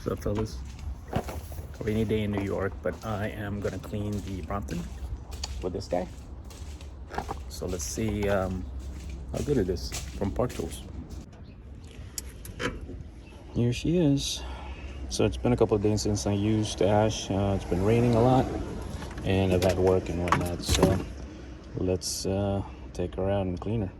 What's up, fellas? Rainy day in New York, but I am gonna clean the Brompton with this guy. So let's see how good it is from Park Tools. Here she is. So it's been a couple of days since I used Ash. It's been raining a lot, and I've had work and whatnot. So let's take her out and clean her.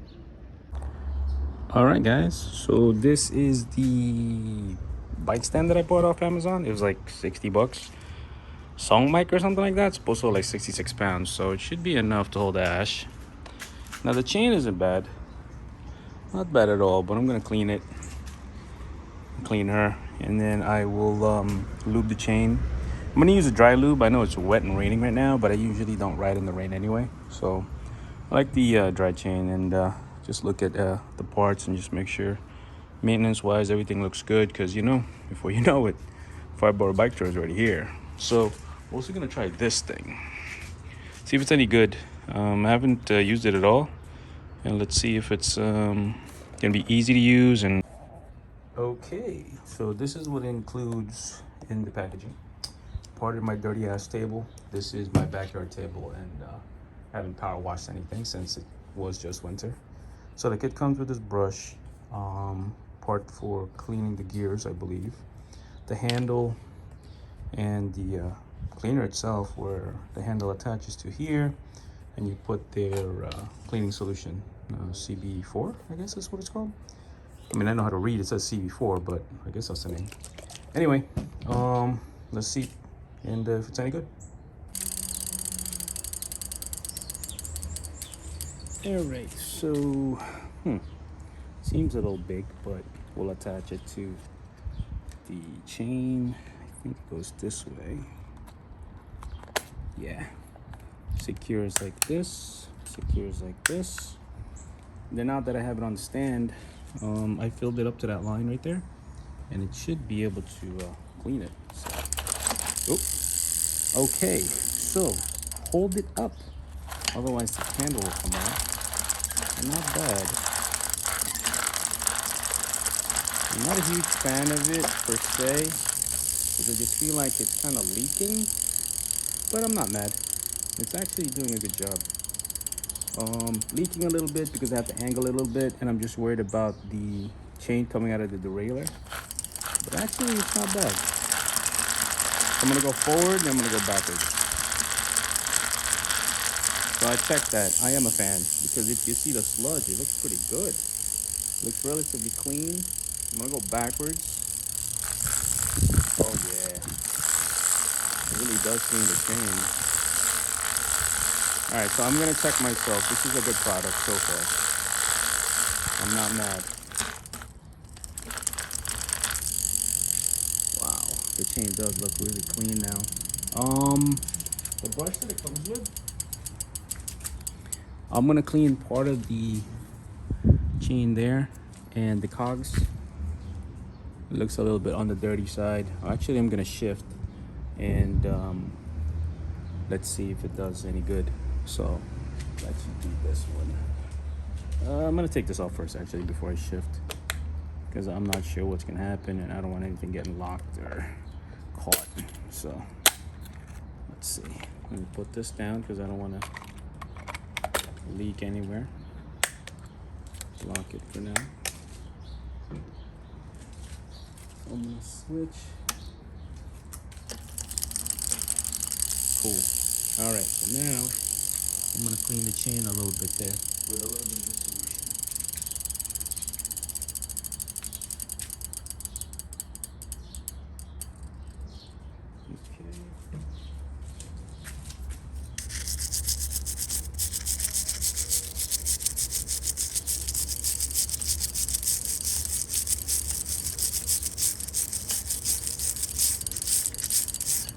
All right, guys. So this is the bike stand that I bought off Amazon. It was like 60 bucks. Song mic or something like that. It's supposed to hold like 66 pounds, so it should be enough to hold Ash. Now the chain isn't bad, not bad at all, but I'm gonna clean it, clean her, and then I will lube the chain. I'm gonna use a dry lube. I know it's wet and raining right now, but I usually don't ride in the rain anyway, so I like the dry chain. And just look at the parts and just make sure maintenance wise everything looks good, because you know, before you know it, 5-bar bike tour is already here. So we're also gonna try this thing, see if it's any good. I haven't used it at all, and let's see if it's gonna be easy to use. And okay, so this is what it includes in the packaging. Part of my dirty ass table. This is my backyard table, and I haven't power washed anything since it was just winter. So the kit comes with this brush, part for cleaning the gears, I believe, the handle, and the cleaner itself, where the handle attaches to here, and you put their cleaning solution, CB4, I guess that's what it's called. I mean, I know how to read, it says CB4, but I guess that's the name. Anyway, let's see, and if it's any good. All right, so seems a little big, but we'll attach it to the chain. I think it goes this way. Yeah, secures like this, secures like this. Then now that I have it on the stand, I filled it up to that line right there, and it should be able to clean it. So, okay, so hold it up, otherwise the handle will come out. Not bad. I'm not a huge fan of it per se, because I just feel like it's kind of leaking, but I'm not mad. It's actually doing a good job. Leaking a little bit because I have to angle it a little bit, and I'm just worried about the chain coming out of the derailleur. But actually, it's not bad. I'm gonna go forward and I'm gonna go backwards. So I checked that. I am a fan, because if you see the sludge, it looks pretty good. It looks relatively clean. I'm gonna go backwards. Oh yeah, it really does clean the chain. All right, so I'm gonna check myself. This is a good product so far. I'm not mad. Wow, the chain does look really clean now. The brush that it comes with, I'm gonna clean part of the chain there and the cogs. It looks a little bit on the dirty side. Actually, I'm gonna shift and let's see if it does any good. So let's do this one. I'm gonna take this off first, actually, before I shift, because I'm not sure what's gonna happen, and I don't want anything getting locked or caught. So let's see. Let me put this down because I don't want to leak anywhere. Lock it for now. I'm gonna switch. Cool. All right, so now I'm gonna clean the chain a little bit there with a little bit of this solution.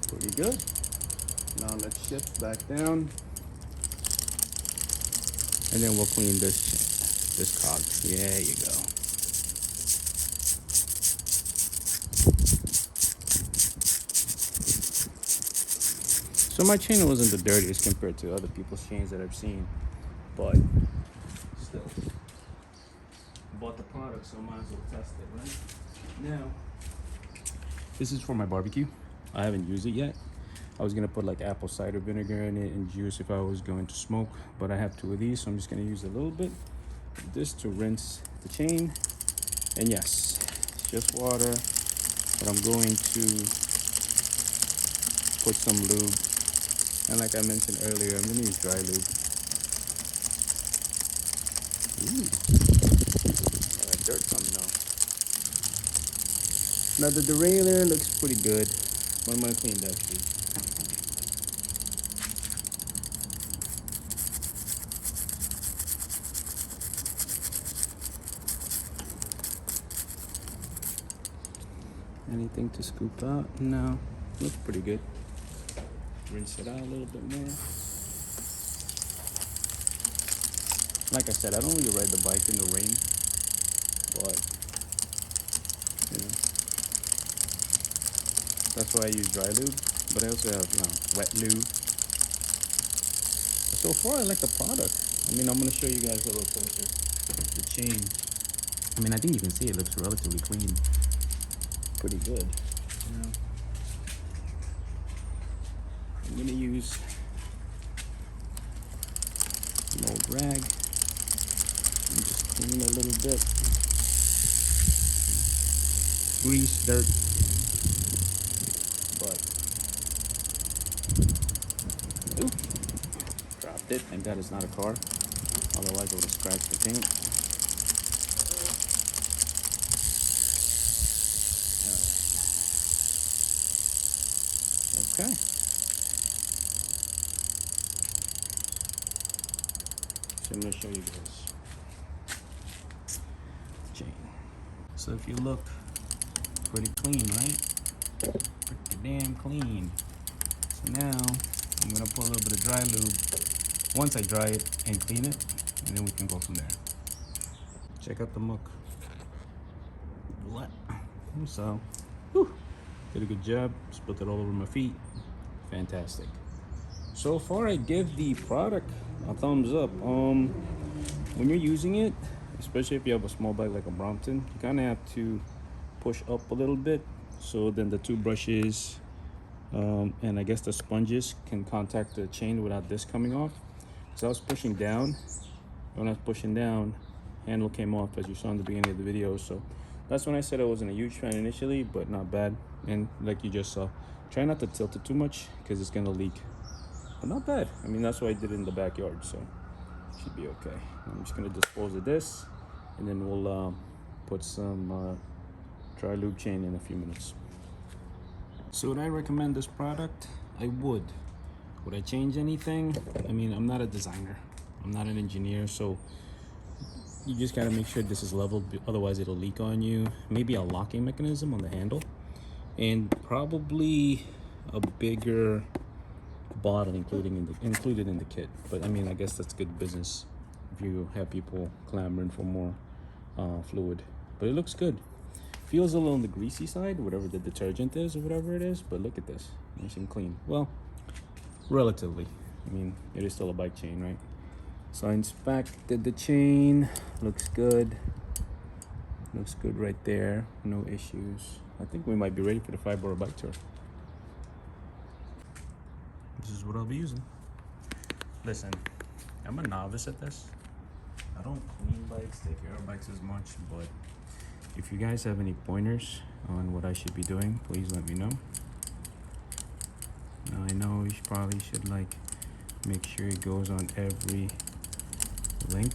Pretty good. Now let's shift back down, and then we'll clean this cog. There you go. So my chain wasn't the dirtiest compared to other people's chains that I've seen, but still, bought the product, so I might as well test it, right? Now, This is for my barbecue. I haven't used it yet. I was gonna put like apple cider vinegar in it and juice if I was going to smoke, but I have 2 of these, so I'm just gonna use a little bit of this to rinse the chain. And yes, it's just water, but I'm going to put some lube. And like I mentioned earlier, I'm gonna use dry lube. Ooh, a lot of dirt coming out. Now the derailleur looks pretty good, but I'm gonna clean that too. Anything to scoop out? No, looks pretty good. Rinse it out a little bit more. Like I said, I don't really ride the bike in the rain, but you know, that's why I use dry lube. But I also have wet lube. So far, I like the product. I mean, I'm gonna show you guys a little closer. The chain. I mean, I think you can see it looks relatively clean. Pretty good. You know, I'm gonna use an old rag and just clean a little bit. Grease, dirt, but ooh, dropped it. Thank God it's not a car. Otherwise, I would have scratched the paint. Okay. So I'm going to show you guys the chain. So if you look, pretty clean, right? Pretty damn clean. So now I'm going to put a little bit of dry lube once I dry it and clean it, and then we can go from there. Check out the muck. What? So, whew, did a good job. Split it all over my feet. Fantastic. So far, I give the product a thumbs up. When you're using it, especially if you have a small bike like a Brompton, you kind of have to push up a little bit, so then the 2 brushes and I guess the sponges can contact the chain without this coming off. So I was pushing down. When I was pushing down, handle came off, as you saw in the beginning of the video. So that's when I said I wasn't a huge fan initially, but not bad. And like you just saw, try not to tilt it too much because it's gonna leak. But not bad. I mean, that's why I did it in the backyard, so it should be okay. I'm just gonna dispose of this, and then we'll put some dry lube chain in a few minutes. So would I recommend this product? I would. Would I change anything? I mean, I'm not a designer. I'm not an engineer, so you just gotta make sure this is leveled, otherwise it'll leak on you. Maybe a locking mechanism on the handle, and probably a bigger bottle included in the kit. But I mean, I guess that's good business if you have people clamoring for more fluid. But it looks good. Feels a little on the greasy side, whatever the detergent is or whatever it is, but look at this, nice and clean. Well, relatively. I mean, it is still a bike chain, right? So I inspected the chain. Looks good. Looks good right there. No issues. I think we might be ready for the 5-borough bike tour. This is what I'll be using. Listen, I'm a novice at this. I don't clean bikes, take care of bikes as much, but if you guys have any pointers on what I should be doing, please let me know. Now I know you probably should like make sure it goes on every link,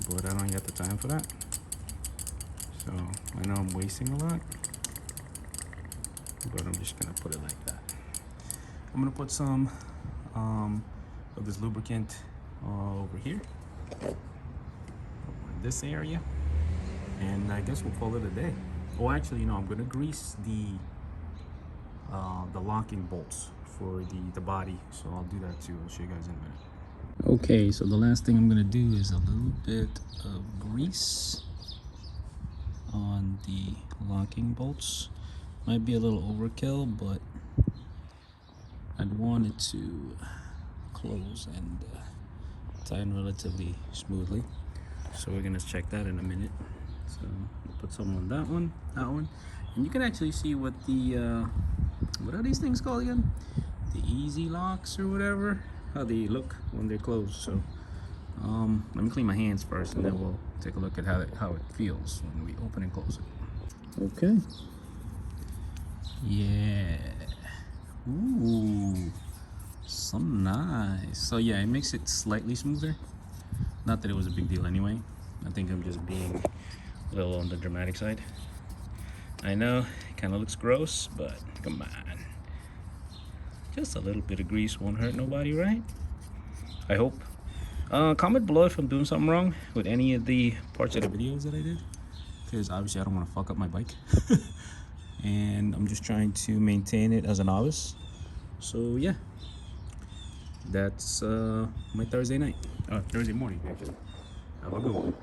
but I don't got the time for that. So I know I'm wasting a lot, but I'm just gonna put it like that. I'm gonna put some of this lubricant over here, in this area, and I guess we'll call it a day. Oh, actually, you know, I'm gonna grease the locking bolts for the body, so I'll do that too. I'll show you guys in a minute. Okay, so the last thing I'm gonna do is a little bit of grease on the locking bolts. Might be a little overkill, but I'd want it to close and tighten relatively smoothly. So we're gonna check that in a minute. So put some on that one, And you can actually see what the what are these things called again? The easy locks or whatever, how they look when they're closed. So let me clean my hands first, and then we'll take a look at how it feels when we open and close it. Okay. Yeah. Ooh, so nice. So yeah, it makes it slightly smoother. Not that it was a big deal anyway. I think I'm just being a little on the dramatic side. I know it kind of looks gross, but come on. Just a little bit of grease won't hurt nobody, right? I hope. Comment below if I'm doing something wrong with any of the parts of the videos that I did, because obviously I don't want to fuck up my bike. And I'm just trying to maintain it as a novice. So yeah, that's my Thursday night. Thursday morning, actually. Have a good one.